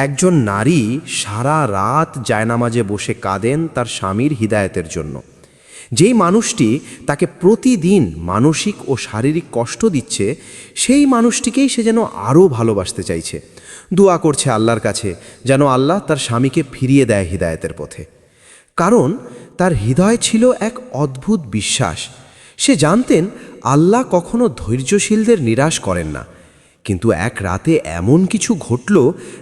একজন নারী সারা রাত জায়নামাজে বসে কাঁদেন তার স্বামীর হিদায়াতের জন্য। যেই মানুষটি তাকে প্রতিদিন মানসিক ও শারীরিক কষ্ট দিচ্ছে, সেই মানুষটিকেই সে যেন আরও ভালোবাসতে চাইছে। দোয়া করছে আল্লাহর কাছে যেন আল্লাহ তার স্বামীকে ফিরিয়ে দেয় হিদায়াতের পথে। কারণ তার হৃদয় ছিল এক অদ্ভুত বিশ্বাস। সে জানতেন আল্লাহ কখনো ধৈর্যশীলদের নিরাশ করেন না। কিন্তু এক রাতে এমন কিছু ঘটল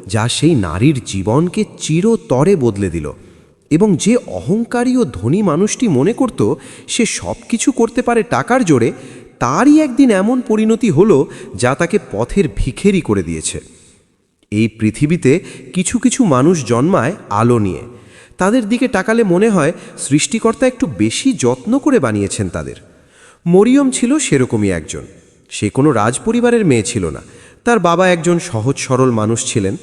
যা সেই নারীর জীবনকে চিরতরে বদলে দিল। এবং যে অহংকারী ও ধনী মানুষটি মনে করত সে সব কিছু করতে পারে টাকার জোরে, তারই একদিন এমন পরিণতি হলো যা তাকে পথের ভিখেরি করে দিয়েছে। এই পৃথিবীতে কিছু কিছু মানুষ জন্মায় আলো নিয়ে। তাদের দিকে তাকালে মনে হয় সৃষ্টিকর্তা একটু বেশি যত্ন করে বানিয়েছেন তাদের। মরিয়ম ছিল সেরকমই একজন। সে কোনো রাজপরিবারের মেয়ে ছিল না। তার বাবা একজন সহজ সরল মানুষ ছিলেন।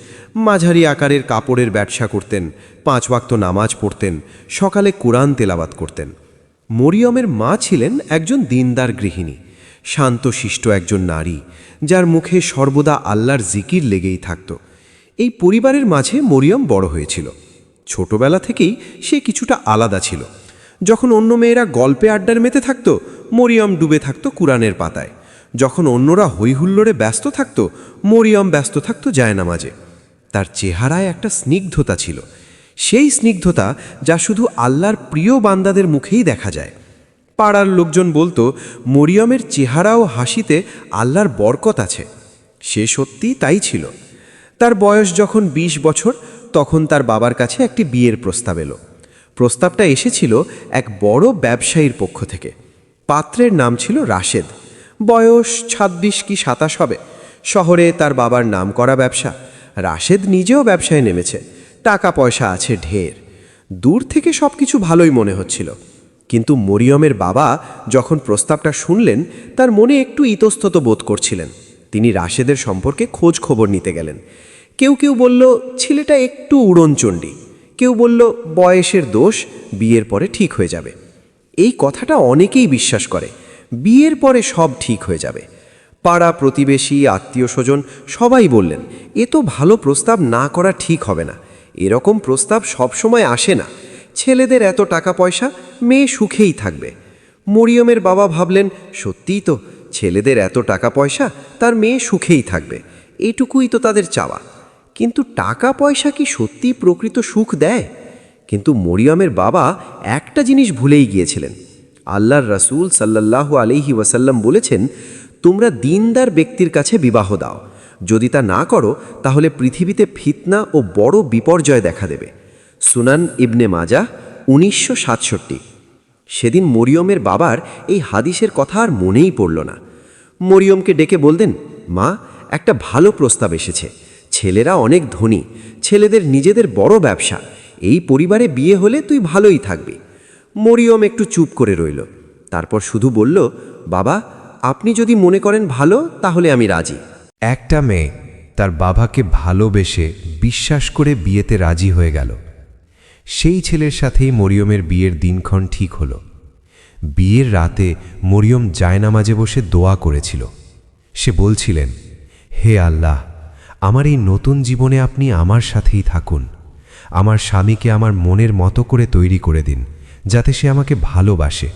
মাঝারি আকারের কাপড়ের ব্যবসা করতেন, 5 ওয়াক্ত নামাজ পড়তেন, সকালে কোরআন তেলাওয়াত করতেন। মরিয়মের মা ছিলেন একজন দিনদার গৃহিণী, শান্তশিষ্ট একজন নারী, যার মুখে সর্বদা আল্লাহর জিকির লেগেই থাকত। এই পরিবারের মাঝে মরিয়ম বড় হয়েছিল। ছোটবেলা থেকেই সে কিছুটা আলাদা ছিল। যখন অন্য মেয়েরা গল্পে আড্ডার মেতে থাকত, মরিয়ম ডুবে থাকত কুরআনের পাতায়। যখন অন্যরা হইহুল্লোড়ে ব্যস্ত থাকত, মরিয়ম ব্যস্ত থাকত জায়নামাজে। তার চেহারায় একটা স্নিগ্ধতা ছিল, সেই স্নিগ্ধতা যা শুধু আল্লাহর প্রিয় বান্দাদের মুখেই দেখা যায়। পাড়ার লোকজন বলতো মরিয়মের চেহারা ও হাসিতে আল্লাহর বরকত আছে। সে সত্যি তাই ছিল। তার বয়স যখন 20 বছর, তখন তার বাবার কাছে একটি বিয়ের প্রস্তাব এলো। প্রস্তাবটা এসেছিল এক বড় ব্যবসায়ীর পক্ষ থেকে। পাত্রের নাম ছিল রাশেদ। বয়স 26 কি 27 হবে। শহরে তার বাবার নাম করা ব্যবসা। রাশেদ নিজেও ব্যবসায় নেমেছে। টাকা পয়সা আছে ঢের। দূর থেকে সব কিছু ভালোই মনে হচ্ছিল। কিন্তু মরিয়মের বাবা যখন প্রস্তাবটা শুনলেন, তার মনে একটু ইতস্তত বোধ করছিলেন। তিনি রাশেদের সম্পর্কে খোঁজ খবর নিতে গেলেন। কেউ কেউ বলল ছেলেটা একটু উড়নচণ্ডী, কেউ বলল বয়সের দোষ, বিয়ের পরে ঠিক হয়ে যাবে। এই কথাটা অনেকেই বিশ্বাস করে, বিয়ের পরে সব ঠিক হয়ে যাবে। পাড়া প্রতিবেশী, আত্মীয় স্বজন সবাই বললেন এ তো ভালো প্রস্তাব, না করা ঠিক হবে না। এরকম প্রস্তাব সবসময় আসে না। ছেলেদের এত টাকা পয়সা, মেয়ে সুখেই থাকবে। মরিয়মের বাবা ভাবলেন সত্যিই তো, ছেলেদের এত টাকা পয়সা, তার মেয়ে সুখেই থাকবে, এইটুকুই তো তাদের চাওয়া। কিন্তু টাকা পয়সা কি সত্যি প্রকৃত সুখ দেয়? কিন্তু মরিয়মের বাবা একটা জিনিস ভুলেই গিয়েছিলেন। আল্লাহর রাসূল সাল্লাল্লাহু আলাইহি ওয়াসাল্লাম বলেছেন, তোমরা দিনদার ব্যক্তির কাছে বিবাহ দাও। যদি তা না করো তাহলে পৃথিবীতে ফিতনা ও বড় বিপর্যয় দেখা দেবে। সুনান ইবনে মাজাহ 1967। সেদিন মরিয়মের বাবার এই হাদিসের কথা আর মনেই পড়ল না। মরিয়মকে ডেকে বললেন, মা, একটা ভালো প্রস্তাব এসেছে। ছেলেরা অনেক ধনী, ছেলেদের নিজেদের বড় ব্যবসা। এই পরিবারে বিয়ে হলে তুই ভালোই থাকবি। মরিয়ম একটু চুপ করে রইল। তারপর শুধু বলল, বাবা, আপনি যদি মনে করেন ভালো, তাহলে আমি রাজি। একটা মেয়ে তার বাবাকে ভালোবেসে বিশ্বাস করে বিয়েতে রাজি হয়ে গেল। সেই ছেলের সাথেই মরিয়মের বিয়ের দিনক্ষণ ঠিক হলো। বিয়ের রাতে মরিয়ম জায়নামাজে বসে দোয়া করেছিল। সে বলছিলেন, হে আল্লাহ, আমার এই নতুন জীবনে আপনি আমার সাথেই থাকুন। আমার স্বামীকে আমার মনের মতো করে তৈরি করে দিন, যাতে সে আমাকে ভালোবাসে।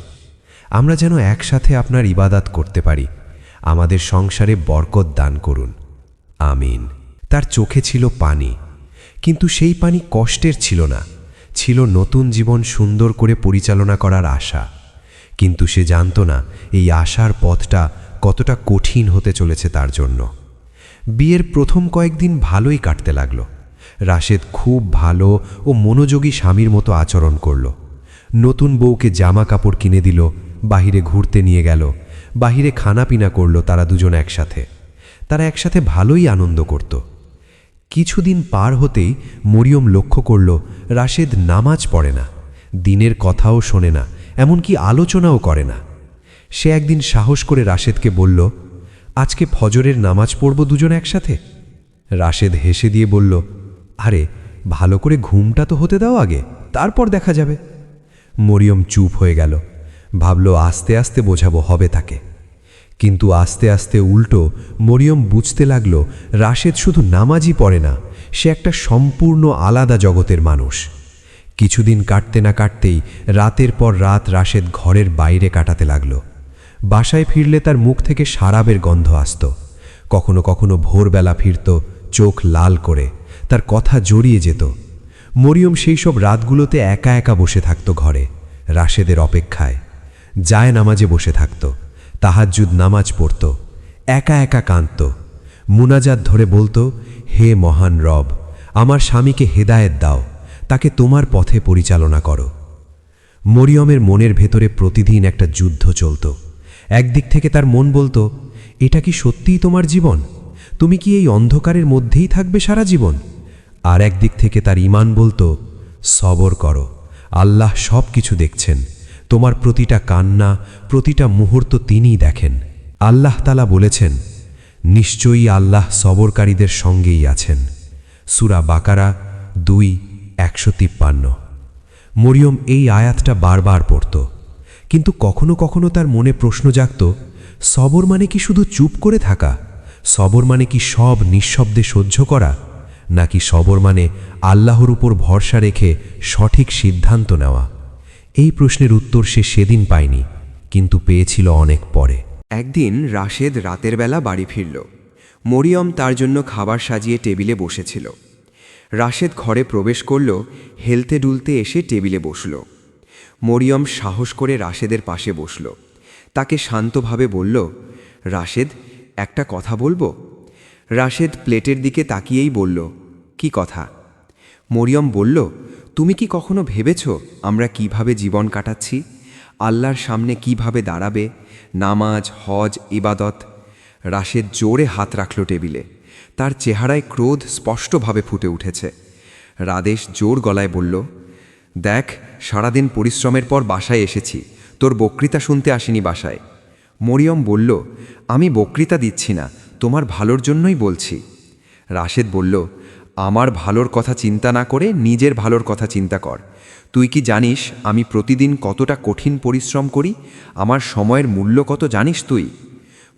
আমরা যেন একসাথে আপনার ইবাদত করতে পারি। আমাদের সংসারে বরকত দান করুন, আমিন। তার চোখে ছিল পানি, কিন্তু সেই পানি কষ্টের ছিল না, ছিল নতুন জীবন সুন্দর করে পরিচালনা করার আশা। কিন্তু সে জানত না এই আশার পথটা কতটা কঠিন হতে চলেছে তার জন্য। বিয়ের প্রথম কয়েকদিন ভালোই কাটতে লাগল। রাশেদ খুব ভালো ও মনোযোগী স্বামীর মতো আচরণ করল। নতুন বউকে জামা কাপড় কিনে দিল, বাহিরে ঘুরতে নিয়ে গেল, বাহিরে খানাপিনা করল। তারা দুজন একসাথে, তারা একসাথে ভালোই আনন্দ করত। কিছুদিন পার হতেই মরিয়ম লক্ষ্য করল রাশেদ নামাজ পড়ে না, দিনের কথাও শোনে না, এমনকি আলোচনাও করে না। সে একদিন সাহস করে রাশেদকে বলল, আজকে ফজরের নামাজ পড়ব দুজন একসাথে। রাশেদ হেসে দিয়ে বলল, আরে ভালো করে ঘুমটা তো হতে দাও আগে, তারপর দেখা যাবে। মরিয়ম চুপ হয়ে গেল। ভাবল আস্তে আস্তে বোঝাবো, হবে তাকে। কিন্তু আস্তে আস্তে উল্টো মরিয়ম বুঝতে লাগল রাশেদ শুধু নামাজই পড়ে না, সে একটা সম্পূর্ণ আলাদা জগতের মানুষ। কিছুদিন কাটতে না কাটতেই রাতের পর রাত রাশেদ ঘরের বাইরে কাটাতে লাগল। বাসায় ফিরলে তার মুখ থেকে শারাবের গন্ধ আসত। কখনো কখনো ভোরবেলা ফিরত চোখ লাল করে, তার কথা জড়িয়ে যেত। মরিয়ম সেই সব রাতগুলোতে একা একা বসে থাকত ঘরে, রাশেদের অপেক্ষায়। যায় নামাজে বসে থাকত, তাহাজ্জুদ নামাজ পড়ত, একা একা কাঁদত, মুনাজাত ধরে বলতো, হে মহান রব, আমার স্বামীকে হেদায়েত দাও, তাকে তোমার পথে পরিচালনা করো। মরিয়মের মনের ভেতরে প্রতিদিন একটা যুদ্ধ চলত। একদিক থেকে তার মন বলতো, এটা কি সত্যিই তোমার জীবন? তুমি কি এই অন্ধকারের মধ্যেই থাকবে সারা জীবন? আর একদিক থেকে তার ঈমান বলতো, সবর করো, আল্লাহ সব কিছু দেখছেন, তোমার প্রতিটা কান্না, প্রতিটা মুহূর্ত তিনিই দেখেন। আল্লাহ তাআলা বলেছেন, নিশ্চয়ই আল্লাহ সবরকারীদের সঙ্গেই আছেন। সূরা বাকারা 2:153। মরিয়ম এই আয়াতটা বারবার পড়ত, কিন্তু কখনো কখনো তার মনে প্রশ্ন জাগত, সবর মানে কি শুধু চুপ করে থাকা? সবর মানে কি সব নিঃশব্দে সহ্য করা? নাকি সবর মানে আল্লাহর উপর ভরসা রেখে সঠিক সিদ্ধান্ত নেওয়া? এই প্রশ্নের উত্তর সে সেদিন পায়নি, কিন্তু পেয়েছিল অনেক পরে। একদিন রাশেদ রাতের বেলা বাড়ি ফিরল। মরিয়ম তার জন্য খাবার সাজিয়ে টেবিলে বসেছিল। রাশেদ ঘরে প্রবেশ করল, হেলতে দুলতে এসে টেবিলে বসল। মরিয়ম সাহস করে রাশেদের পাশে বসল। তাকে শান্তভাবে বলল, রাশেদ, একটা কথা বলবো? রাশেদ প্লেটের দিকে তাকিয়েই বলল, কি কথা? মরিয়ম বলল, তুমি কি কখনো ভেবেছ আমরা কিভাবে জীবন কাটাচ্ছি? আল্লাহর সামনে কিভাবে দাঁড়াবে? নামাজ, হজ, ইবাদত। রাশেদ জোরে হাত রাখল টেবিলে। তার চেহারায় ক্রোধ স্পষ্টভাবে ফুটে উঠেছে। রাদেশ জোর গলায় বলল, দেখ, সারাদিন পরিশ্রমের পর বাসায় এসেছি, তোর বক্তৃতা শুনতে আসিনি বাসায়। মরিয়ম বলল, আমি বক্তৃতা দিচ্ছি না, তোমার ভালোর জন্যই বলছি। রাশেদ বলল, আমার ভালোর কথা চিন্তা না করে নিজের ভালোর কথা চিন্তা কর। তুই কি জানিস আমি প্রতিদিন কতটা কঠিন পরিশ্রম করি? আমার সময়ের মূল্য কত জানিস তুই?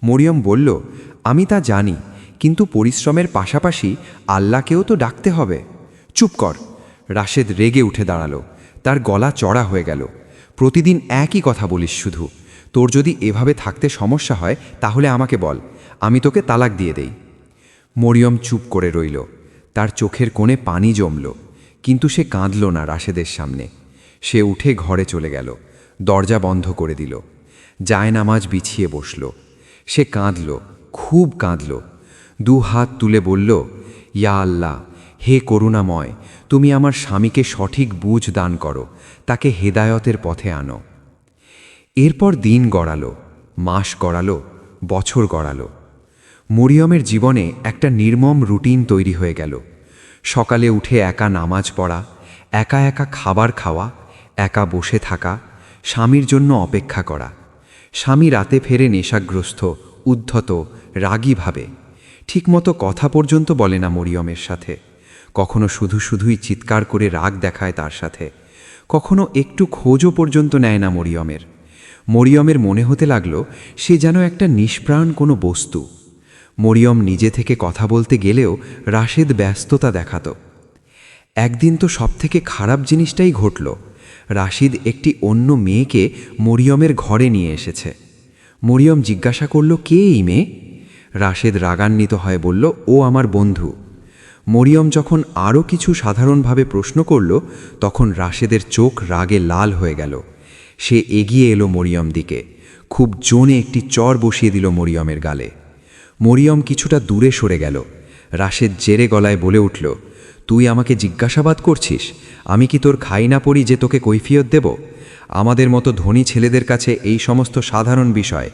মরিয়ম বলল, আমি তা জানি, কিন্তু পরিশ্রমের পাশাপাশি আল্লাহকেও তো ডাকতে হবে। চুপ কর! রাশেদ রেগে উঠে দাঁড়ালো। তার গলা চড়া হয়ে গেল। প্রতিদিন একই কথা বলিস শুধু। তোর যদি এভাবে থাকতে সমস্যা হয় তাহলে আমাকে বল, আমি তোকে তালাক দিয়ে দেই। মরিয়ম চুপ করে রইল। তার চোখের কোণে পানি জমল, কিন্তু সে কাঁদল না রাশেদের সামনে। সে উঠে ঘরে চলে গেল, দরজা বন্ধ করে দিল, জায়নামাজ বিছিয়ে বসল। সে কাঁদল, খুব কাঁদল। 2 হাত তুলে বলল, ইয়া আল্লাহ, হে করুণাময়, তুমি আমার স্বামীকে সঠিক বুঝ দান করো, তাকে হেদায়তের পথে আনো। এরপর দিন গড়ালো, মাস গড়ালো, বছর গড়ালো। মরিয়মের জীবনে একটা নির্মম রুটিন তৈরি হয়ে গেল। সকালে উঠে একা নামাজ পড়া, একা একা খাবার খাওয়া, একা বসে থাকা, স্বামীর জন্য অপেক্ষা করা। স্বামী রাতে ফেরে নেশাগ্রস্ত, উদ্ধত, রাগীভাবে। ঠিকমতো কথা পর্যন্ত বলে না মরিয়মের সাথে। কখনো শুধু শুধুই চিৎকার করে রাগ দেখায় তার সাথে। কখনো একটু খোঁজও পর্যন্ত নেয় না মরিয়মের। মরিয়মের মনে হতে লাগলো সে যেন একটা নিষ্প্রাণ কোনো বস্তু। মরিয়ম নিজে থেকে কথা বলতে গেলেও রাশেদ ব্যস্ততা দেখাত। একদিন তো সবথেকে খারাপ জিনিসটাই ঘটল। রাশিদ একটি অন্য মেয়েকে মরিয়মের ঘরে নিয়ে এসেছে। মরিয়ম জিজ্ঞাসা করল, কে এই মেয়ে? রাশেদ রাগান্বিত হয়ে বলল, ও আমার বন্ধু। মরিয়ম যখন আরও কিছু সাধারণভাবে প্রশ্ন করল, তখন রাশেদের চোখ রাগে লাল হয়ে গেল। সে এগিয়ে এলো মরিয়ম দিকে, খুব জোরে একটি চর বসিয়ে দিল মরিয়মের গালে। মরিয়ম কিছুটা দূরে সরে গেল। রাশেদ জেরে গলায় বলে উঠল, তুই আমাকে জিজ্ঞাসাবাদ করছিস? আমি কি তোর খাই না পড়ি যে তোকে কৈফিয়ত দেব? আমাদের মতো ধনী ছেলেদের কাছে এই সমস্ত সাধারণ বিষয়।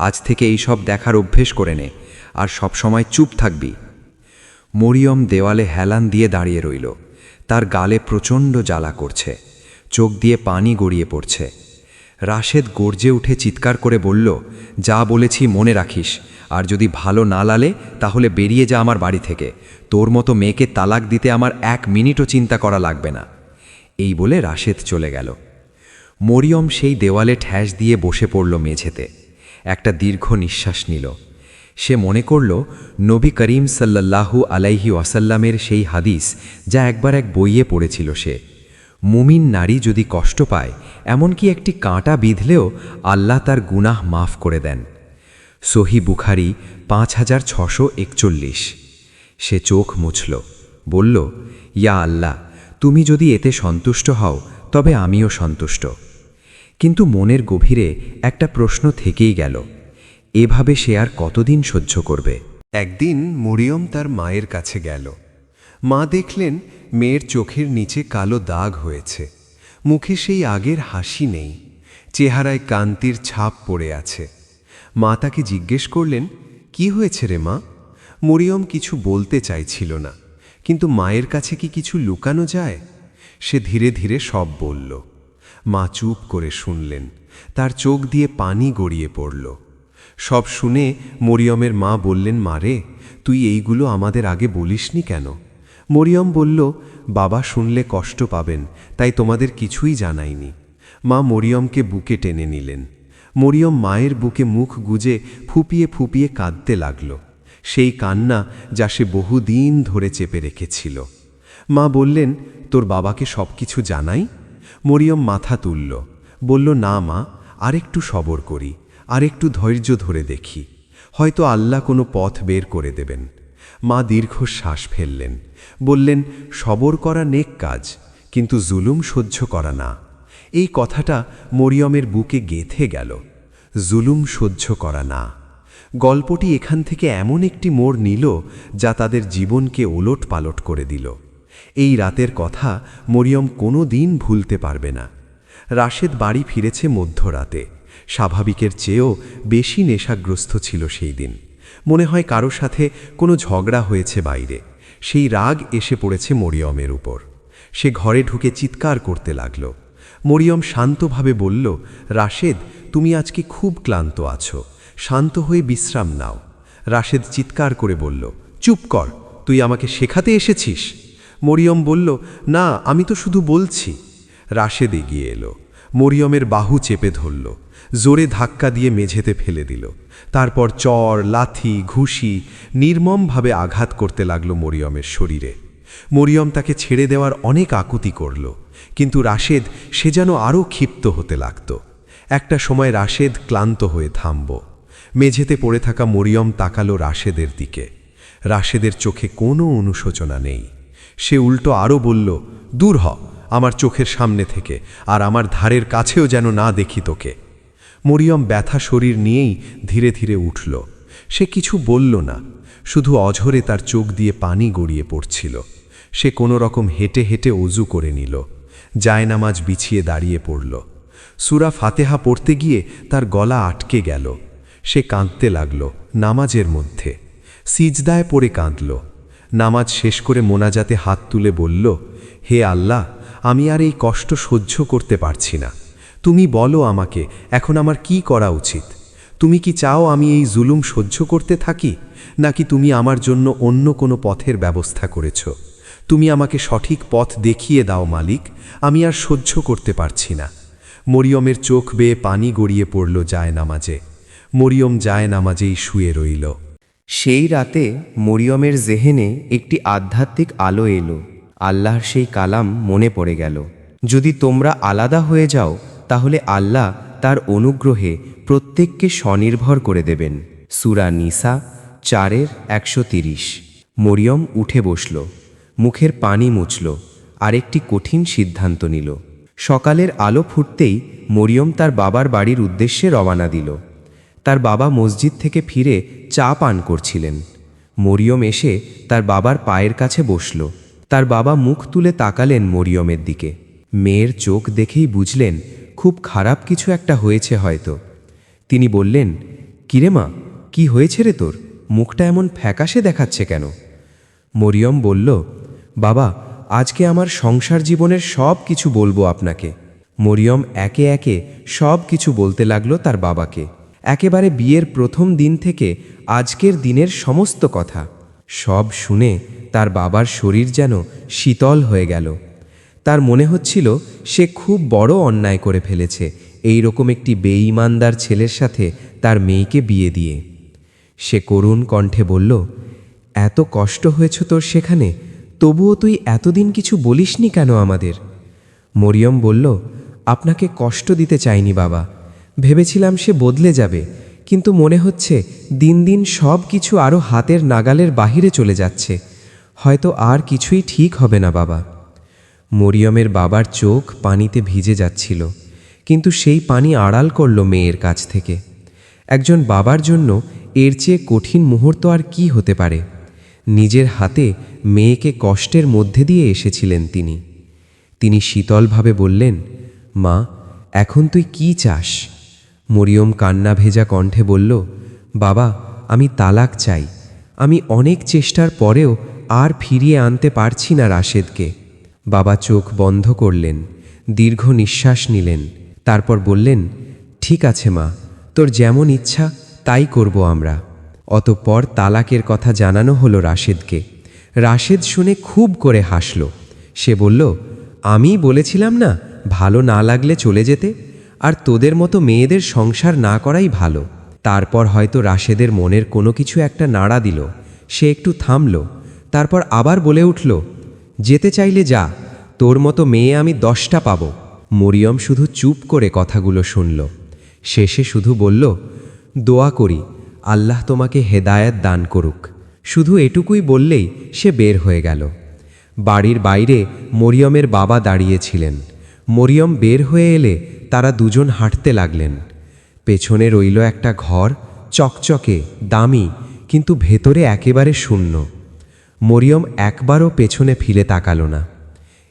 আজ থেকে এই সব দেখার অভ্যেস করে নে, আর সব সময় চুপ থাকবি। মরিয়ম দেওয়ালে হেলান দিয়ে দাঁড়িয়ে রইল। তার গালে প্রচণ্ড জ্বালা করছে, চোখ দিয়ে পানি গড়িয়ে পড়ছে। রাশেদ গর্জে উঠে চিৎকার করে বলল, যা বলেছি মনে রাখিস, আর যদি ভালো না লালে তাহলে বেরিয়ে যা আমার বাড়ি থেকে। তোর মতো মেয়েকে তালাক দিতে আমার 1 মিনিটও চিন্তা করা লাগবে না। এই বলে রাশেদ চলে গেল। মরিয়ম সেই দেওয়ালে ঠ্যাস দিয়ে বসে পড়ল মেঝেতে। একটা দীর্ঘ নিঃশ্বাস নিল। সে মনে করল নবী করিম সাল্লাল্লাহু আলাইহি ওয়াসাল্লামের সেই হাদিস যা একবার এক বইয়ে পড়েছিল সে, মুমিন নারী যদি কষ্ট পায় এমনকি একটি কাঁটা বিঁধলেও আল্লাহ তার গুনাহ মাফ করে দেন। সহি বুখারি 5641। সে চোখ মুছল, বলল, ইয়া আল্লাহ, তুমি যদি এতে সন্তুষ্ট হও তবে আমিও সন্তুষ্ট। কিন্তু মনের গভীরে একটা প্রশ্ন থেকেই গেল, এভাবে সে আর কতদিন সহ্য করবে? একদিন মরিয়ম তার মায়ের কাছে গেল। মা দেখলেন মেয়ের চোখের নিচে কালো দাগ হয়েছে, মুখে সেই আগের হাসি নেই, চেহারায় কান্তির ছাপ পড়ে আছে। মা তাকে জিজ্ঞেস করলেন, কি হয়েছে রে মা? মরিয়ম কিছু বলতে চাইছিল না, কিন্তু মায়ের কাছে কি কিছু লুকানো যায়? সে ধীরে ধীরে সব বলল। মা চুপ করে শুনলেন, তার চোখ দিয়ে পানি গড়িয়ে পড়ল। সব শুনে মরিয়মের মা বললেন, মারে, তুই এইগুলো আমাদের আগে বলিসনি কেন? মরিয়ম বলল, বাবা শুনলে কষ্ট পাবেন, তাই তোমাদের কিছুই জানাইনি। মা মরিয়মকে বুকে টেনে নিলেন। মরিয়ম মায়ের বুকে মুখ গুজে ফুপিয়ে ফুপিয়ে কাঁদতে লাগল, সেই কান্না যা সে বহুদিন ধরে চেপে রেখেছিল। মা বললেন, তোর বাবাকে সব কিছু জানাই? মরিয়ম মাথা তুলল, বলল, না মা, আরেকটু সবর করি, আরেকটু ধৈর্য ধরে দেখি, হয়তো আল্লাহ কোনো পথ বের করে দেবেন। মা দীর্ঘশ্বাস ফেললেন, বললেন, সবর করা নেক কাজ, কিন্তু জুলুম সহ্য করা না। এই কথাটা মরিয়মের বুকে গেঁথে গেল, জুলুম সহ্য করা না। গল্পটি এখান থেকে এমন একটি মোড় নিল যা তাদের জীবনকে ওলট পালট করে দিল। এই রাতের কথা মরিয়ম কোনো দিন ভুলতে পারবে না। রাশেদ বাড়ি ফিরেছে মধ্যরাতে, স্বাভাবিকের চেয়েও বেশি নেশাগ্রস্ত ছিল সেই দিন। মনে হয় কারো সাথে কোনো ঝগড়া হয়েছে বাইরে, সেই রাগ এসে পড়েছে মরিয়মের উপর। সে ঘরে ঢুকে চিৎকার করতে লাগল। মরিয়ম শান্তভাবে বলল, রাশেদ, তুমি আজকে খুব ক্লান্ত আছো, শান্ত হয়ে বিশ্রাম নাও। রাশেদ চিৎকার করে বলল, চুপ কর, তুই আমাকে শেখাতে এসেছিস? মরিয়ম বলল, না, আমি তো শুধু বলছি। রাশেদ এগিয়ে এলো, মরিয়মের বাহু চেপে ধরল, জোরে ধাক্কা দিয়ে মেঝেতে ফেলে দিল। তারপর চর, লাথি, ঘুষি নির্মমভাবে আঘাত করতে লাগল মরিয়মের শরীরে। মরিয়ম তাকে ছেড়ে দেওয়ার অনেক আকুতি করল, কিন্তু রাশেদ সে যেন আরও ক্ষিপ্ত হতে লাগত। একটা সময় রাশেদ ক্লান্ত হয়ে থামব। মেঝেতে পড়ে থাকা মরিয়ম তাকালো রাশেদের দিকে। রাশেদের চোখে কোনো অনুশোচনা নেই। সে উল্টো আরও বলল, দূর হ আমার চোখের সামনে থেকে, আর আমার ধারের কাছেও যেন না দেখি তোকে। মরিয়ম ব্যথা শরীর নিয়েই ধীরে ধীরে উঠল। সে কিছু বলল না, শুধু অঝরে তার চোখ দিয়ে পানি গড়িয়ে পড়ছিল। সে কোনো রকম হেঁটে হেঁটে অজু করে নিল, জায়নামাজ বিছিয়ে দাঁড়িয়ে পড়ল। সূরা ফাতেহা পড়তে গিয়ে তার গলা আটকে গেল। সে কাঁদতে লাগল নামাজের মধ্যে, সিজদায় পড়ে কাঁদল। নামাজ শেষ করে মোনাজাতে হাত তুলে বলল, হে আল্লাহ, আমি আর এই কষ্ট সহ্য করতে পারছি না। তুমি বলো আমাকে এখন আমার কি করা উচিত? তুমি কি চাও আমি এই জুলুম সহ্য করতে থাকি, নাকি তুমি আমার জন্য অন্য কোনো পথের ব্যবস্থা করেছ? তুমি আমাকে সঠিক পথ দেখিয়ে দাও মালিক, আমি আর সহ্য করতে পারছি না। মরিয়মের চোখ বেয়ে পানি গড়িয়ে পড়ল জায়নামাজে। মরিয়ম জায়নামাজেই শুয়ে রইল। সেই রাতে মরিয়মের জেহেনে একটি আধ্যাত্মিক আলো এলো। আল্লাহর সেই কালাম মনে পড়ে গেল, যদি তোমরা আলাদা হয়ে যাও তাহলে আল্লাহ তার অনুগ্রহে প্রত্যেককে স্বনির্ভর করে দেবেন। সূরা নিসা 4:130। মরিয়ম উঠে বসল, মুখের পানি মুছল, আরেকটি কঠিন সিদ্ধান্ত নিল। সকালের আলো ফুটতেই মরিয়ম তার বাবার বাড়ির উদ্দেশ্যে রওনা দিল। তার বাবা মসজিদ থেকে ফিরে চা পান করছিলেন। মরিয়ম এসে তার বাবার পায়ের কাছে বসল। তার বাবা মুখ তুলে তাকালেন মরিয়মের দিকে। মেয়ের চোখ দেখেই বুঝলেন খুব খারাপ কিছু একটা হয়েছে হয়তো। তিনি বললেন, কিরে মা, কি হয়েছে রে তোর? মুখটা এমন ফ্যাকাশে দেখাচ্ছে কেন? মরিয়ম বলল, বাবা, আজকে আমার সংসার জীবনের সব কিছু বলবো আপনাকে। মরিয়ম একে একে সব কিছু বলতে লাগলো তার বাবাকে, একেবারে বিয়ের প্রথম দিন থেকে আজকের দিনের সমস্ত কথা। সব শুনে তার বাবার শরীর যেন শীতল হয়ে গেল। তার মনে হচ্ছিল সে খুব বড় অন্যায় করে ফেলেছে এই রকম একটি বেঈমানদার ছেলের সাথে তার মেয়েকে বিয়ে দিয়ে। সে করুণ কণ্ঠে বলল, এত কষ্ট হয়েছ তোর সেখানে, তবুও তুই এতদিন কিছু বলিসনি কেন আমাদের? মরিয়ম বলল, আপনাকে কষ্ট দিতে চাইনি বাবা, ভেবেছিলাম সে বদলে যাবে, কিন্তু মনে হচ্ছে দিন দিন সব কিছু আরও হাতের নাগালের বাহিরে চলে যাচ্ছে, হয়তো আর কিছুই ঠিক হবে না বাবা। মরিয়মের বাবার চোখ পানিতে ভিজে যাচ্ছিল, কিন্তু সেই পানি আড়াল করল মেয়ের কাছ থেকে। একজন বাবার জন্য এর চেয়ে কঠিন মুহূর্ত আর কি হতে পারে? নিজের হাতে মেয়েকে কষ্টের মধ্যে দিয়ে এসেছিলেন তিনি শীতলভাবে বললেন, মা, এখন তুই কি চাস? মরিয়ম কান্না ভেজা কণ্ঠে বলল, বাবা, আমি তালাক চাই। আমি অনেক চেষ্টার পরেও আর ফিরিয়ে আনতে পারছি না রাশেদকে। বাবা চোখ বন্ধ করলেন, দীর্ঘ নিঃশ্বাস নিলেন, তারপর বললেন, ঠিক আছে মা, তোর যেমন ইচ্ছা তাই করব আমরা। অতঃপর তালাকের কথা জানানো হলো রাশেদকে। রাশেদ শুনে খুব করে হাসল। সে বলল, আমি বলেছিলাম না ভালো না লাগলে চলে যেতে, আর তোদের মতো মেয়েদের সংসার না করাই ভালো। তারপর হয়তো রাশেদের মনের কোনো কিছু একটা নাড়া দিল, সে একটু থামল, তারপর আবার বলে উঠল, যেতে চাইলে যা, তোর মতো মেয়ে আমি 10টা পাব। মরিয়ম শুধু চুপ করে কথাগুলো শুনল। শেষে শুধু বলল, দোয়া করি আল্লাহ তোমাকে হেদায়েত দান করুক। শুধু এটুকুই বললেই সে বের হয়ে গেল। বাড়ির বাইরে মরিয়মের বাবা দাঁড়িয়েছিলেন। মরিয়ম বের হয়ে এলে তারা দুজন হাঁটতে লাগলেন। পেছনে রইল একটা ঘর, চকচকে, দামি, কিন্তু ভেতরে একেবারে শূন্য। মরিয়ম একবারও পেছনে ফিরে তাকালো না।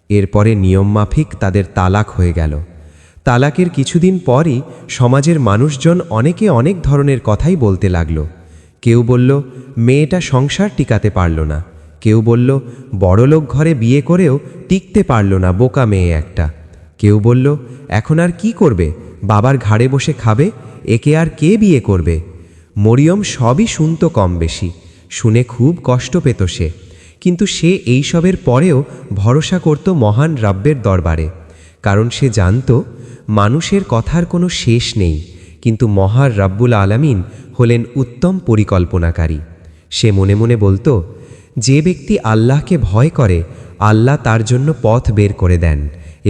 এরপরে নিয়মমাফিক তাদের তালাক হয়ে গেল। তালাকের কিছুদিন পরই সমাজের মানুষজন অনেকে অনেক ধরনের কথাই বলতে লাগল। কেউ বলল, মেয়েটা সংসার টিকাতে পারল না। কেউ বলল, বড়লোক ঘরে বিয়ে করেও টিকতে পারল না, বোকা মেয়ে একটা। কেউ বলল, এখন আর কি করবে, বাবার ঘাড়ে বসে খাবে, একে আর কে বিয়ে করবে? মরিয়ম সবই শুনত কম বেশি, শুনে খুব কষ্ট পেত সে, কিন্তু সে এইসবের পরেও ভরসা করত মহান রাব্বের দরবারে, কারণ সে জানত মানুষের কথার কোনো শেষ নেই, কিন্তু মহান রাব্বুল আলামিন হলেন উত্তম পরিকল্পনাকারী। সে মনে মনে বলতো, যে ব্যক্তি আল্লাহকে ভয় করে আল্লাহ তার জন্য পথ বের করে দেন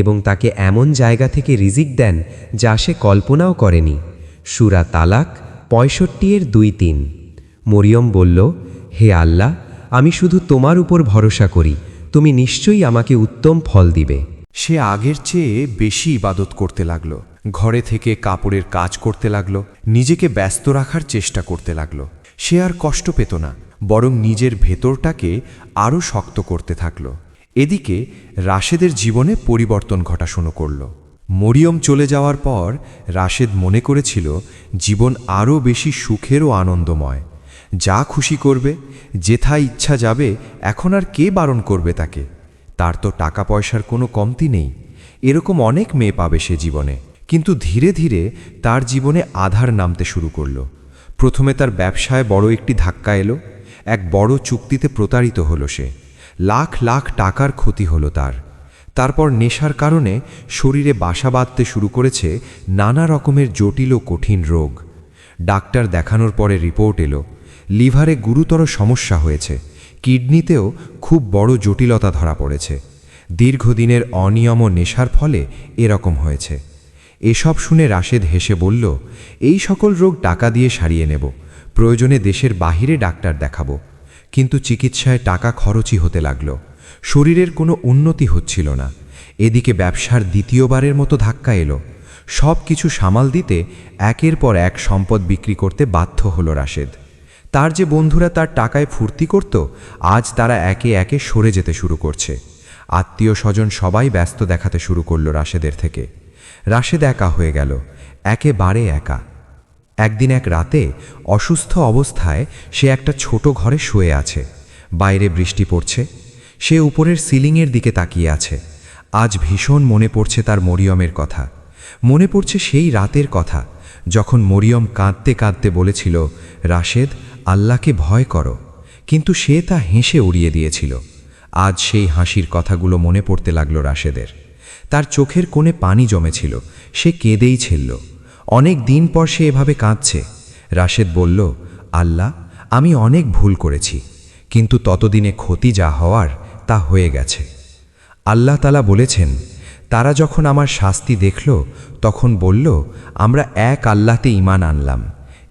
এবং তাকে এমন জায়গা থেকে রিজিক দেন যা সে কল্পনাও করেনি। সূরা তালাক 65-2-3। মরিয়ম বলল, হে আল্লাহ, আমি শুধু তোমার উপর ভরসা করি, তুমি নিশ্চয়ই আমাকে উত্তম ফল দিবে। সে আগের চেয়ে বেশি ইবাদত করতে লাগল, ঘরে থেকে কাপড়ের কাজ করতে লাগল, নিজেকে ব্যস্ত রাখার চেষ্টা করতে লাগল। সে আর কষ্ট পেত না, বরং নিজের ভেতরটাকে আরও শক্ত করতে থাকল। এদিকে রাশেদের জীবনে পরিবর্তন ঘটা শুরু করল। মরিয়ম চলে যাওয়ার পর রাশেদ মনে করেছিল জীবন আরও বেশি সুখের ও আনন্দময়। যা খুশি করবে, যেথায় ইচ্ছা যাবে, এখন আর কে বারণ করবে তাকে? তার তো টাকা পয়সার কোনো কমতি নেই। এরকম অনেক মেয়ে পাবে সে জীবনে। কিন্তু ধীরে ধীরে তার জীবনে আধার নামতে শুরু করল। প্রথমে তার ব্যবসায় বড় একটি ধাক্কা এলো। এক বড় চুক্তিতে প্রতারিত হলো সে। লাখ লাখ টাকার ক্ষতি হলো তার। তারপর নেশার কারণে শরীরে বাসা বাঁধতে শুরু করেছে নানা রকমের জটিল ও কঠিন রোগ। ডাক্তার দেখানোর পরে রিপোর্ট এলো, লিভারে গুরুতর সমস্যা হয়েছে, কিডনিতেও খুব বড় জটিলতা ধরা পড়েছে। দীর্ঘদিনের অনিয়ম ও নেশার ফলে এরকম হয়েছে। এসব শুনে রাশেদ হেসে বলল, এই সকল রোগ টাকা দিয়ে সারিয়ে নেব, প্রয়োজনে দেশের বাহিরে ডাক্তার দেখাবো। কিন্তু চিকিৎসায় টাকা খরচই হতে লাগল। শরীরের কোনো উন্নতি হচ্ছিল না। এদিকে ব্যবসার দ্বিতীয়বারের মতো ধাক্কা এলো। সব কিছু সামাল দিতে একের পর এক সম্পদ বিক্রি করতে বাধ্য হলো রাশেদ। তার যে বন্ধুরা তার টাকায় ফুর্তি করত, আজ তারা একে একে সরে যেতে শুরু করছে। আত্মীয় স্বজন সবাই ব্যস্ত দেখাতে শুরু করলো রাশেদের থেকে। রাশেদ একা হয়ে গেল, একেবারে একা। একদিন এক রাতে অসুস্থ অবস্থায় সে একটা ছোট ঘরে শুয়ে আছে। বাইরে বৃষ্টি পড়ছে। সে উপরের সিলিংয়ের দিকে তাকিয়ে আছে। আজ ভীষণ মনে পড়ছে তার মরিয়মের কথা। মনে পড়ছে সেই রাতের কথা, যখন মরিয়ম কাঁদতে কাঁদতে বলেছিল, রাশেদ, আল্লাহকে ভয় করো, কিন্তু সে তা হেসে উড়িয়ে দিয়েছিল। আজ সেই হাসির কথাগুলো মনে পড়তে লাগলো রাশেদের। তার চোখের কোণে পানি জমেছিল, সে কেঁদেই ছিল। অনেক দিন পর সে এভাবে কাঁদছে। রাশেদ বলল, আল্লাহ, আমি অনেক ভুল করেছি, কিন্তু ততদিনে ক্ষতি যা হওয়ার তা হয়ে গেছে। আল্লাহ তাআলা বলেছেন, তারা যখন আমার শাস্তি দেখল তখন বলল, আমরা এক আল্লাহতে ঈমান আনলাম,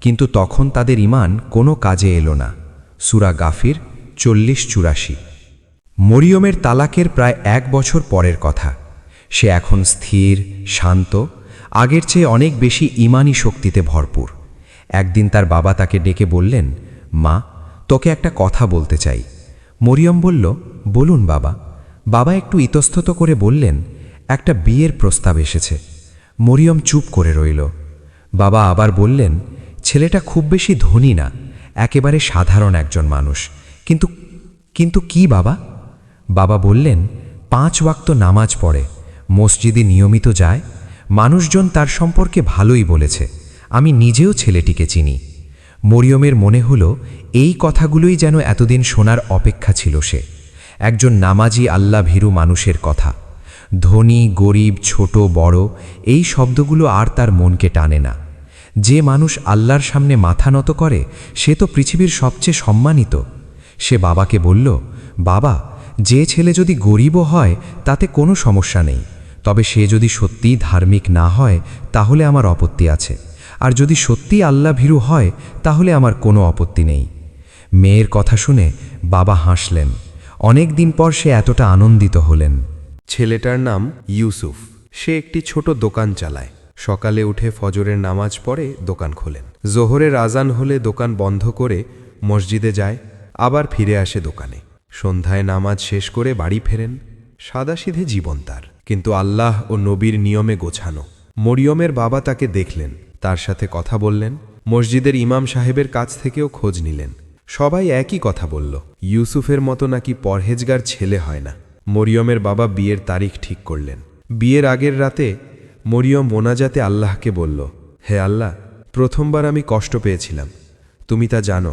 কিন্তু তখন তাদের ঈমান কোনো কাজে এলো না। সূরা গাফির 40-84। মরিয়মের তালাকের প্রায় 1 বছর পরের কথা। সে এখন স্থির, শান্ত, আগের চেয়ে অনেক বেশি ঈমানি শক্তিতে ভরপুর। একদিন তার বাবা তাকে ডেকে বললেন, মা, তোকে একটা কথা বলতে চাই। মরিয়ম বলল, বলুন বাবা। বাবা একটু ইতস্তত করে বললেন, একটা বিয়ের প্রস্তাব এসেছে। মরিয়ম চুপ করে রইল। বাবা আবার বললেন, ছেলেটা খুব বেশি ধনী না, একেবারে সাধারণ একজন মানুষ। কিন্তু কি বাবা? বাবা বললেন, 5 ওয়াক্ত নামাজ পড়ে, মসজিদে নিয়মিত যায়, মানুষজন তার সম্পর্কে ভালোই বলেছে, আমি নিজেও ছেলেটিকে চিনি। মরিয়মের মনে হলো এই কথাগুলোই যেন এতদিন শোনার অপেক্ষা ছিল সে। একজন নামাজি আল্লাহ ভীরু মানুষের কথা। ধনী গরিব ছোট বড় এই শব্দগুলো আর তার মনকে টানে না। যে মানুষ আল্লাহর সামনে মাথা নত করে সে তো পৃথিবীর সবচেয়ে সম্মানিত। সে বাবাকে বলল, বাবা, যে ছেলে যদি গরিবও হয় তাতে কোনো সমস্যা নেই, তবে সে যদি সত্যিই ধার্মিক না হয় তাহলে আমার আপত্তি আছে, আর যদি সত্যিই আল্লাহ ভীরু হয় তাহলে আমার কোনো আপত্তি নেই। মেয়ের কথা শুনে বাবা হাসলেন। অনেক দিন পর সে এতটা আনন্দিত হলেন। ছেলেটার নাম ইউসুফ। সে একটি ছোট দোকান চালায়। সকালে উঠে ফজরের নামাজ পড়ে দোকান খোলেন। জোহরের আজান হলে দোকান বন্ধ করে মসজিদে যায়, আবার ফিরে আসে দোকানে। সন্ধ্যায় নামাজ শেষ করে বাড়ি ফেরেন। সাদাসিধে জীবন তার, কিন্তু আল্লাহ ও নবীর নিয়মে গোছানো। মরিয়মের বাবা তাকে দেখলেন, তার সাথে কথা বললেন, মসজিদের ইমাম সাহেবের কাছ থেকেও খোঁজ নিলেন। সবাই একই কথা বলল, ইউসুফের মতো নাকি পরহেজগার ছেলে হয় না। মরিয়মের বাবা বিয়ের তারিখ ঠিক করলেন। বিয়ের আগের রাতে মরিয়ম মোনাজাতে আল্লাহকে বলল, হে আল্লাহ, প্রথমবার আমি কষ্ট পেয়েছিলাম, তুমি তা জানো,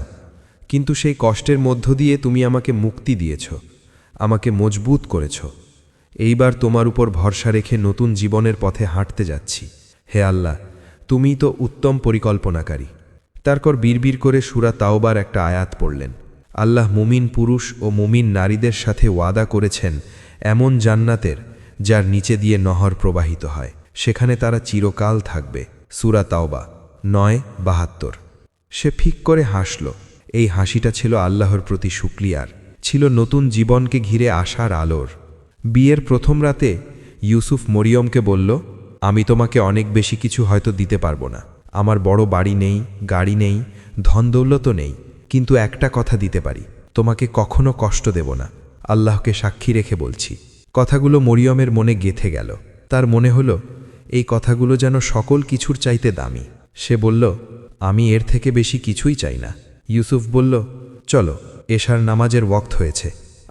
কিন্তু সেই কষ্টের মধ্য দিয়ে তুমি আমাকে মুক্তি দিয়েছ, আমাকে মজবুত করেছ। এইবার তোমার উপর ভরসা রেখে নতুন জীবনের পথে হাঁটতে যাচ্ছি। হে আল্লাহ, তুমিই তো উত্তম পরিকল্পনাকারী। তারপর বিড়বিড় করে সূরা তাওবার একটা আয়াত পড়লেন। আল্লাহ মুমিন পুরুষ ও মুমিন নারীদের সাথে ওয়াদা করেছেন এমন জান্নাতের যার নিচে দিয়ে নহর প্রবাহিত হয়, সেখানে তারা চিরকাল থাকবে। সূরা তাওবা 9-72। সে ফিক করে হাসল। এই হাসিটা ছিল আল্লাহর প্রতি শুকরিয়ার, ছিল নতুন জীবনকে ঘিরে আশার আলোর। বিয়ের প্রথম রাতে ইউসুফ মরিয়মকে বলল, আমি তোমাকে অনেক বেশি কিছু হয়তো দিতে পারবো না, আমার বড় বাড়ি নেই, গাড়ি নেই, ধন দৌলতও নেই, কিন্তু একটা কথা দিতে পারি, তোমাকে কখনো কষ্ট দেব না, আল্লাহকে সাক্ষী রেখে বলছি। কথাগুলো মরিয়মের মনে গেঁথে গেল। তার মনে হলো এই কথাগুলো যেন সকল কিছুর চাইতে দামি। সে বলল, আমি এর থেকে বেশি কিছুই চাই না। ইউসুফ বলল, চলো, এশার নামাজের ওয়াক্ত হয়েছে,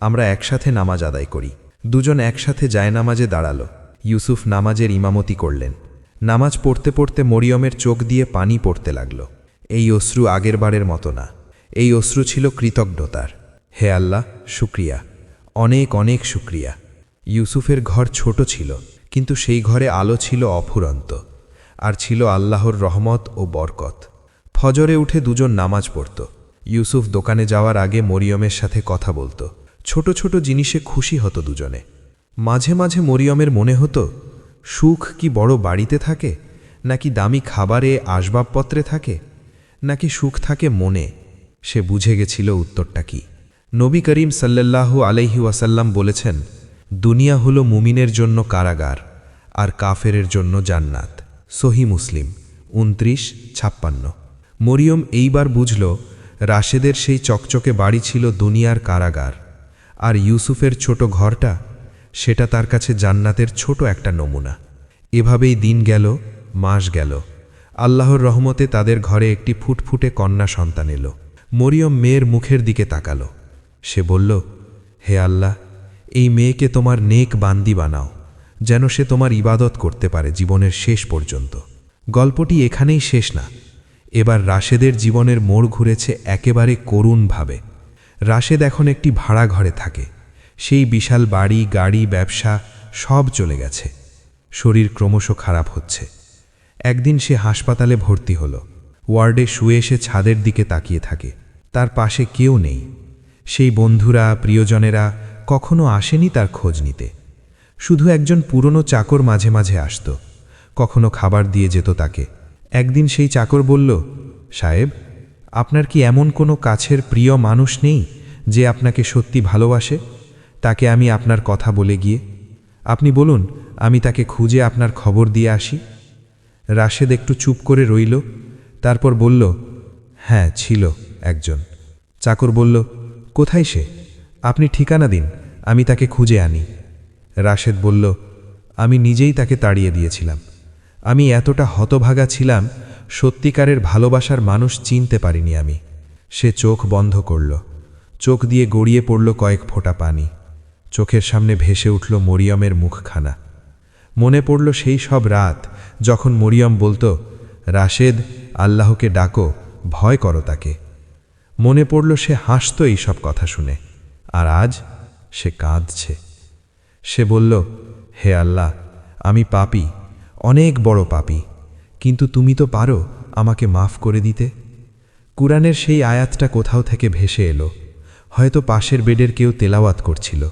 আমরা একসাথে নামাজ আদায় করি। দুজন একসাথে জায়নামাজে দাঁড়ালো। ইউসুফ নামাজের ইমামতি করলেন। নামাজ পড়তে পড়তে মরিয়মের চোখ দিয়ে পানি পড়তে লাগল। এই অশ্রু আগের বারের মতো না, এই অশ্রু ছিল কৃতজ্ঞতার। হে আল্লাহ, শুক্রিয়া, অনেক অনেক শুক্রিয়া। ইউসুফের ঘর ছোট ছিল, কিন্তু সেই ঘরে আলো ছিল অফুরন্ত, আর ছিল আল্লাহর রহমত ও বরকত। ফজরে উঠে দুজন নামাজ পড়ত। ইউসুফ দোকানে যাওয়ার আগে মরিয়মের সাথে কথা বলত। ছোট ছোট জিনিসে খুশি হতো দুজনে। মাঝে মাঝে মরিয়মের মনে হতো, সুখ কি বড় বাড়িতে থাকে, নাকি দামি খাবারে আসবাবপত্রে থাকে, নাকি সুখ থাকে মনে? সে বুঝে গেছিল উত্তরটা কি। নবী করিম সাল্লাল্লাহু আলাইহি ওয়াসাল্লাম বলেছেন, দুনিয়া হলো মুমিনের জন্য কারাগার, আর কাফেরের জন্য জান্নাত। সহি মুসলিম 29-56। মরিয়ম এইবার বুঝল, রাশেদের সেই চকচকে বাড়ি ছিল দুনিয়ার কারাগার, আর ইউসুফের ছোট ঘরটা, সেটা তার কাছে জান্নাতের ছোট একটা নমুনা। এভাবেই দিন গেল, মাস গেল। আল্লাহর রহমতে তাদের ঘরে একটি ফুটফুটে কন্যা সন্তান এলো। মরিয়ম মেয়ের মুখের দিকে তাকালো। সে বলল, হে আল্লাহ, এই মেয়েকে তোমার নেক বান্দি বানাও, যেন সে তোমার ইবাদত করতে পারে জীবনের শেষ পর্যন্ত। গল্পটি এখানেই শেষ না। এবার রাশেদের জীবনের মোড় ঘুরেছে একেবারে করুণভাবে। রাশেদ এখন একটি ভাড়া ঘরে থাকে। সেই বিশাল বাড়ি, গাড়ি, ব্যবসা সব চলে গেছে। শরীর ক্রমশ খারাপ হচ্ছে। একদিন সে হাসপাতালে ভর্তি হলো। ওয়ার্ডে শুয়ে এসে ছাদের দিকে তাকিয়ে থাকে। তার পাশে কেউ নেই। সেই বন্ধুরা, প্রিয়জনেরা কখনো আসেনি তার খোঁজ নিতে। শুধু একজন পুরনো চাকর মাঝে মাঝে আসত, কখনো খাবার দিয়ে যেত তাকে। একদিন সেই চাকর বলল, সাহেব, আপনার কি এমন কোনো কাছের প্রিয় মানুষ নেই যে আপনাকে সত্যি ভালোবাসে? তাকে আমি আপনার কথা বলে গিয়ে, আপনি বলুন, আমি তাকে খুঁজে আপনার খবর দিয়ে আসি। রাশেদ একটু চুপ করে রইল, তারপর বলল, হ্যাঁ, ছিল একজন। চাকর বলল, কোথায় সে? আপনি ঠিকানা দিন, আমি তাকে খুঁজে আনি। রাশেদ বলল, আমি নিজেই তাকে তাড়িয়ে দিয়েছিলাম। আমি এতটা হতভাগা ছিলাম, সত্যিকারের ভালোবাসার মানুষ চিনতে পারিনি আমি। সে চোখ বন্ধ করল, চোখ দিয়ে গড়িয়ে পড়ল কয়েক ফোঁটা পানি। চোখের সামনে ভেসে উঠল মরিয়মের মুখখানা। মনে পড়ল সেই সব রাত যখন মরিয়ম বলতো, রাশেদ, আল্লাহকে ডাকো, ভয় করো তাকে। মনে পড়ল সে হাসত এই সব কথা শুনে, আর আজ সে কাঁদছে। সে বলল, হে আল্লাহ, আমি পাপী, অনেক বড় পাপী, কিন্তু তুমি তো পারো আমাকে মাফ করে দিতে। কুরআনের সেই আয়াতটা কোথাও থেকে ভেসে এলো, হয়তো পাশের বেডের কেউ তেলাওয়াত করছিল।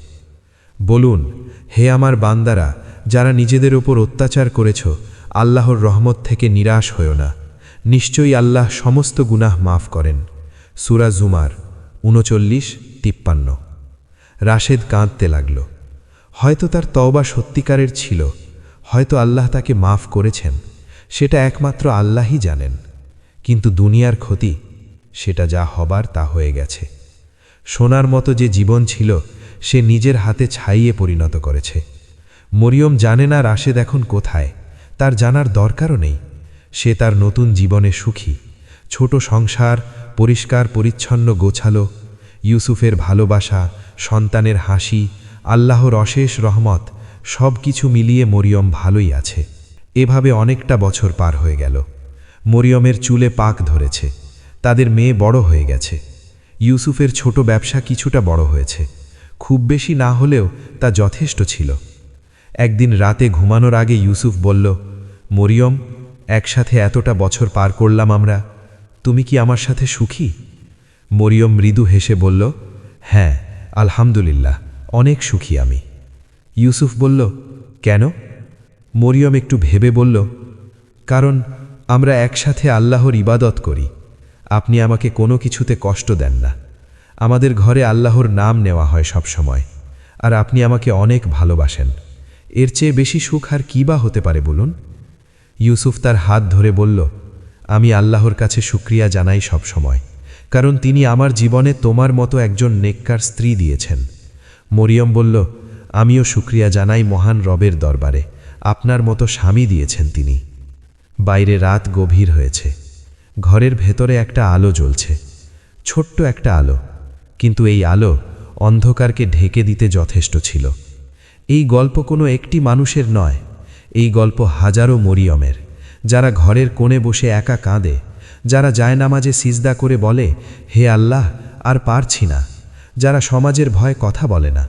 বলুন, হে আমার বান্দারা, যারা নিজেদের ওপর অত্যাচার করেছ, আল্লাহর রহমত থেকে নিরাশ হয়ো না। নিশ্চয়ই আল্লাহ সমস্ত গুনাহ মাফ করেন। সূরা জুমার 39-53। রাশেদ কাঁদতে লাগল। হয়তো তার তওবা সত্যিকারের ছিল, হয়তো আল্লাহ তাকে মাফ করেছেন, সেটা একমাত্র আল্লাহই জানেন। কিন্তু দুনিয়ার ক্ষতি, সেটা যা হবার তা হয়ে গেছে। সোনার মতো যে জীবন ছিল, সে নিজের হাতে ছাইয়ে পরিণত করেছে। মরিয়ম জানে না রাশেদ এখন কোথায়, তার জানার দরকারও নেই। সে তার নতুন জীবনে সুখী। ছোট সংসার, পরিষ্কার পরিচ্ছন্ন গোছালো, ইউসুফের ভালোবাসা, সন্তানের হাসি, আল্লাহর অশেষ রহমত, সব কিছু মিলিয়ে মরিয়ম ভালোই আছে। এভাবে অনেকটা বছর পার হয়ে গেল। মরিয়মের চুলে পাক ধরেছে, তাদের মেয়ে বড় হয়ে গেছে। ইউসুফের ছোট ব্যবসা কিছুটা বড় হয়েছে, খুব বেশি না হলেও তা যথেষ্ট ছিল। একদিন রাতে ঘুমানোর আগে ইউসুফ বলল, মরিয়ম, একসাথে এতটা বছর পার করলাম আমরা, তুমি কি আমার সাথে সুখী? মরিয়ম মৃদু হেসে বলল, হ্যাঁ, আলহামদুলিল্লাহ, অনেক সুখী আমি। ইউসুফ বলল, কেন? মরিয়ম একটু ভেবে বলল, কারণ আমরা একসাথে আল্লাহর ইবাদত করি। আপনি আমাকে কোনো কিছুতে কষ্ট দেন না। আমাদের ঘরে আল্লাহর নাম নেওয়া হয় সব সময়, আর আপনি আমাকে অনেক ভালোবাসেন। এর চেয়ে বেশি সুখ আর কী বা হতে পারে বলুন? ইউসুফ তার হাত ধরে বলল, আমি আল্লাহর কাছে শুকরিয়া জানাই সব সময়, কারণ তিনি আমার জীবনে তোমার মতো একজন নেককার স্ত্রী দিয়েছেন। মরিয়ম বলল, আমিও শুকরিয়া জানাই মহান রবের দরবারে, আপনার মতো স্বামী দিয়েছেন তিনি। বাইরে রাত গভীর হয়েছে, ঘরের ভেতরে একটা আলো জ্বলছে, ছোট্ট একটা আলো, কিন্তু এই আলো অন্ধকারকে ঢেকে দিতে যথেষ্ট ছিল। এই গল্প কোনো একটি মানুষের নয়, এই গল্প হাজারো মরিয়মের, যারা ঘরের কোণে বসে একা কাঁদে, যারা জায়নামাজে সিজদা করে বলে, হে আল্লাহ, আর পারছি না, যারা সমাজের ভয়ে কথা বলে না,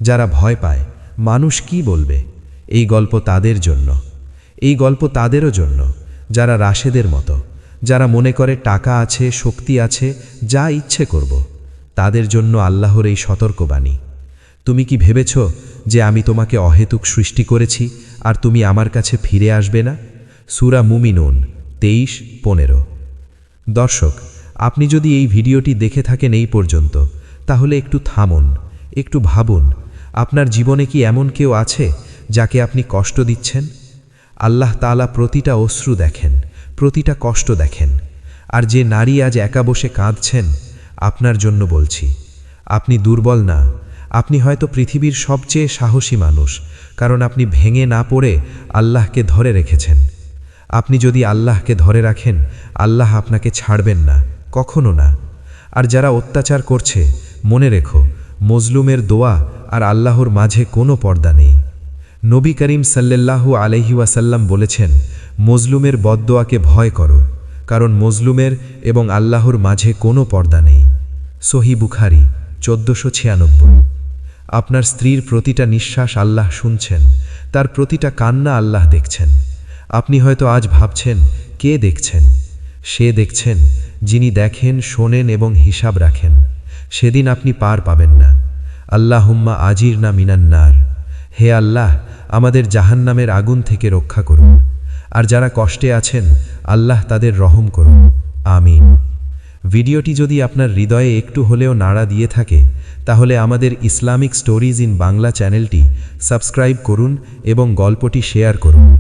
যারা ভয় পায় মানুষ কি বলবে। এই গল্প তাদের জন্য, এই গল্প তাদেরও জন্য, যারা রাশেদের মতো, যারা মনে করে টাকা আছে, শক্তি আছে, যা ইচ্ছে করব। তাদের জন্য আল্লাহর এই সতর্কবাণী। তুমি কি ভেবেছ যে আমি তোমাকে অহেতুক সৃষ্টি করেছি আর তুমি আমার কাছে ফিরে আসবে না? সূরা মুমিনুন 23-15। দর্শক, আপনি যদি এই ভিডিওটি দেখে থাকেন এই পর্যন্ত, তাহলে একটু থামুন, একটু ভাবুন, আপনার জীবনে কি এমন কেউ আছে যাকে আপনি কষ্ট দিচ্ছেন? আল্লাহ তাআলা প্রতিটা অশ্রু দেখেন, প্রতিটা কষ্ট দেখেন। আর যে নারী আজ একা বসে কাঁদছেন, আপনার জন্য বলছি, আপনি দুর্বল না, আপনি হয়তো পৃথিবীর সবচেয়ে সাহসী মানুষ, কারণ আপনি ভেঙে না পড়ে আল্লাহকে ধরে রেখেছেন। আপনি যদি আল্লাহকে ধরে রাখেন, আল্লাহ আপনাকে ছাড়বেন না, কখনো না। আর যারা অত্যাচার করছে, মনে রেখো, মজলুমের দোয়া আর আল্লাহর মাঝে কোনো পর্দা নেই। নবী করিম সাল্লাল্লাহু আলাইহি ওয়াসাল্লাম বলেছেন, মজলুমের বদদোয়াকে ভয় করো, কারণ মজলুমের এবং আল্লাহর মাঝে কোনো পর্দা নেই। সহিহ বুখারী 1496। আপনার স্ত্রীর প্রতিটা নিঃশ্বাস আল্লাহ শুনছেন, তার প্রতিটা কান্না আল্লাহ দেখছেন। আপনি হয়তো আজ ভাবছেন, কে দেখছেন? সে দেখছেন, যিনি দেখেন, শোনেন এবং হিসাব রাখেন। সেদিন আপনি পার পাবেন না। আল্লাহুম্মা আজিরনা মিনান নার। হে আল্লাহ, আমাদের জাহান্নামের আগুন থেকে রক্ষা করুন। আর যারা কষ্টে আছেন, আল্লাহ তাদের রহম করুন। আমিন। ভিডিওটি যদি আপনার হৃদয়ে একটু হলেও নাড়া দিয়ে থাকে, তাহলে আমাদের ইসলামিক স্টোরিজ ইন বাংলা চ্যানেলটি সাবস্ক্রাইব করুন এবং গল্পটি শেয়ার করুন।